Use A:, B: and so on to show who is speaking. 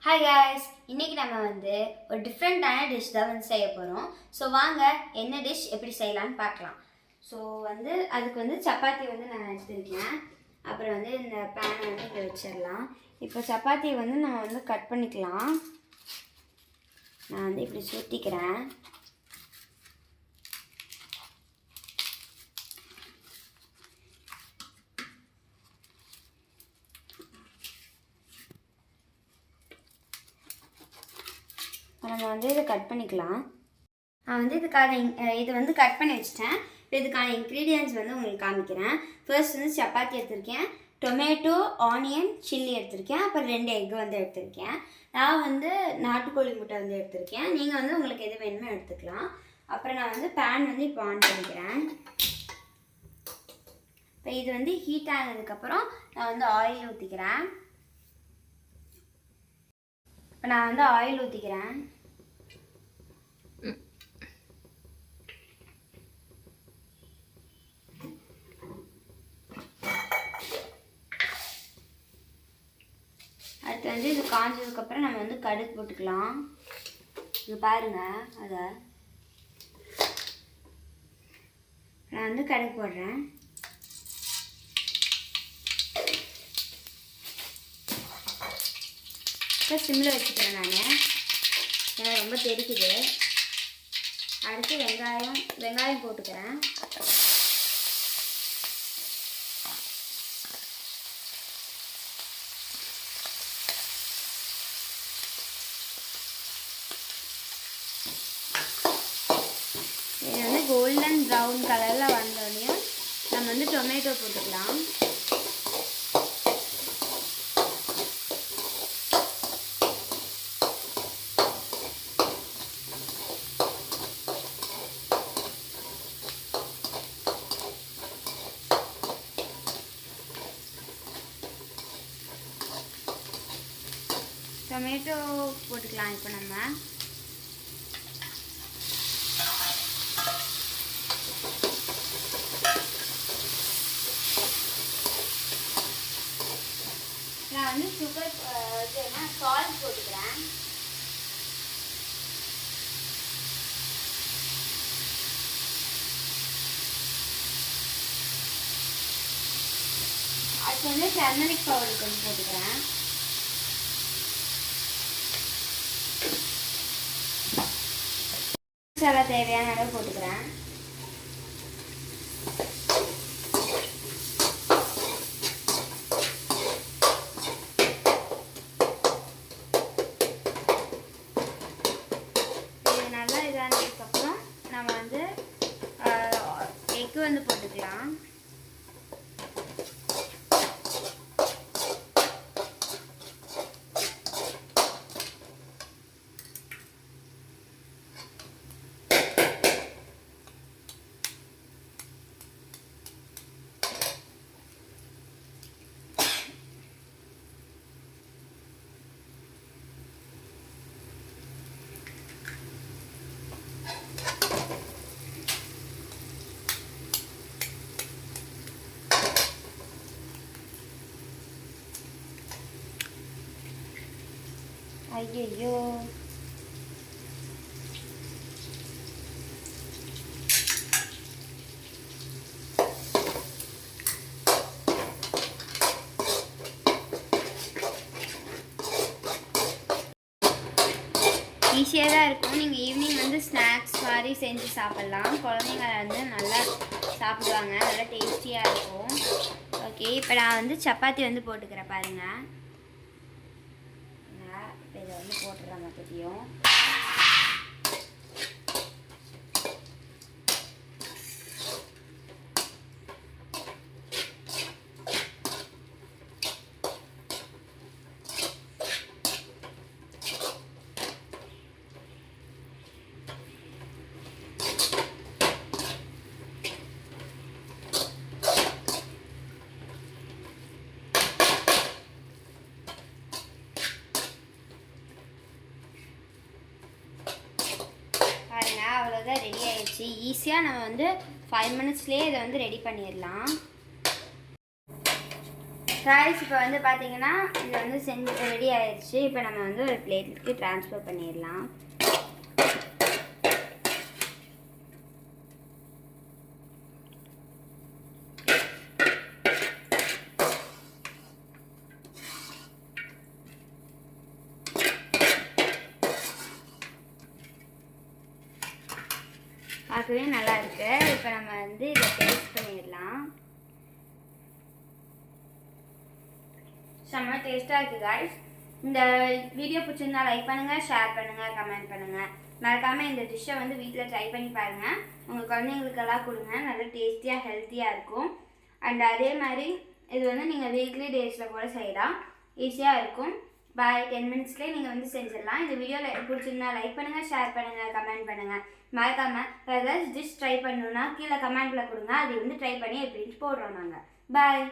A: Hi guys, இன்னைக்கு நம்ம ஒரு டிஃப்ரெண்டான டிஷ் தான் செய்ய போறோம். ஸோ வாங்க என்ன டிஷ் எப்படி செய்யலாம்னு பார்க்கலாம். ஸோ அதுக்கு சப்பாத்தி நான் எடுத்துருக்கேன். அப்புறம் இந்த பேனை இங்கே வச்சிடலாம். இப்போ சப்பாத்தியை நம்ம கட் பண்ணிக்கலாம். நான் இப்படி சுட்டிக்கிறேன். நம்ம இதை கட் பண்ணிக்கலாம். நான் இதுக்காக இது கட் பண்ணி வச்சிட்டேன். இப்போ இதுக்கான இன்க்ரீடியன்ட்ஸ் உங்களுக்கு காமிக்கிறேன். ஃபர்ஸ்ட் சப்பாத்தி எடுத்திருக்கேன், டொமேட்டோ, ஆனியன், சில்லி எடுத்திருக்கேன், அப்புறம் 2 எக் எடுத்திருக்கேன். நான் நாட்டுக்கோழி முட்டை எடுத்திருக்கேன். நீங்கள் உங்களுக்கு எது வேணுமோ எடுத்துக்கலாம். அப்புறம் நான் பேன் இப்போ ஆன் பண்ணிக்கிறேன். இப்போ இது ஹீட் ஆனதுக்கப்புறம் நான் ஆயில் ஊற்றிக்கிறேன். இப்போ நான் ஆயில் ஊற்றிக்கிறேன். அடுத்து இது காஞ்சதுக்கப்புறம் நம்ம கடுகு போட்டுக்கலாம். இது பாருங்கள், அதை நான் கடுகு போடுறேன். இப்போ சிம்மில் வச்சுக்கிறேன். நான் ரொம்ப தெரிக்குது. அடுத்து வெங்காயம் போட்டுக்கிறேன். இது கோல்டன் ப்ரௌன் கலரில் வந்தோடனே நம்ம டொமேட்டோ போட்டுக்கலாம். டொமேட்டோ போட்டுக்கலாம். இப்போ நம்ம சுகர் சால்ட் போட்டுக்கிறேன். அடுத்து டர்மரிக் பவுடர் கொஞ்சம் போட்டுக்கிறேன். மசாலா தேவையான அளவு போட்டுக்கிறேன். நல்லா இதானதுக்கப்புறம் நம்ம எக்கு போட்டுக்கலாம். ஐயோ, ஈஸியாக தான் இருக்கும். நீங்கள் ஈவினிங் ஸ்நாக்ஸ் மாதிரி செஞ்சு சாப்பிட்லாம். குழந்தைங்க நல்லா சாப்பிடுவாங்க, நல்லா டேஸ்டியாக இருக்கும். ஓகே, இப்போ நான் சப்பாத்தி போட்டுக்கிறேன். பாருங்கள், இதை போட்டுடுறாங்க மொத்தத்தையும். அவ்வளோதான், ரெடி ஆயிடுச்சு. ஈஸியாக நம்ம 5 மினிட்ஸ்லேயே இதை ரெடி பண்ணிடலாம். காய்ஸ் இப்போ வந்து பார்த்தீங்கன்னா இது வந்து செஞ்சு ரெடி ஆயிடுச்சு. இப்போ நம்ம வந்து ஒரு பிளேட்டுக்கு ட்ரான்ஸ்ஃபர் பண்ணிடலாம். பார்க்கவே நல்லா இருக்கு. இப்போ நம்ம வந்து இதை டேஸ்ட் பண்ணிடலாம். செம்ம டேஸ்ட்டாக இருக்குது காய்ஸ். இந்த வீடியோ பிடிச்சிருந்தா லைக் பண்ணுங்கள், ஷேர் பண்ணுங்கள், கமெண்ட் பண்ணுங்கள். மறக்காமல் இந்த டிஷ்ஷை வந்து வீட்டில் ட்ரை பண்ணி பாருங்கள். உங்கள் குழந்தைங்களுக்கெல்லாம் கொடுங்க. நல்லா டேஸ்டியாக ஹெல்த்தியாக இருக்கும். அண்ட் அதே மாதிரி இது வந்து நீங்கள் வீக்லி டேஸில் கூட செய்யலாம். ஈஸியாக இருக்கும். பை 10 மினிட்ஸ்லேயே நீங்கள் வந்து செஞ்சிடலாம். இந்த வீடியோவில் பிடிச்சிருந்தா லைக் பண்ணுங்கள், ஷேர் பண்ணுங்கள், கமெண்ட் பண்ணுங்கள். மறக்காமல் ஏதாச்சும் டிஷ் ட்ரை பண்ணணுன்னா கீழே கமெண்ட்டில் கொடுங்க. அது வந்து ட்ரை பண்ணி எப்படின்னு போடுறோம் நாங்கள். பாய்.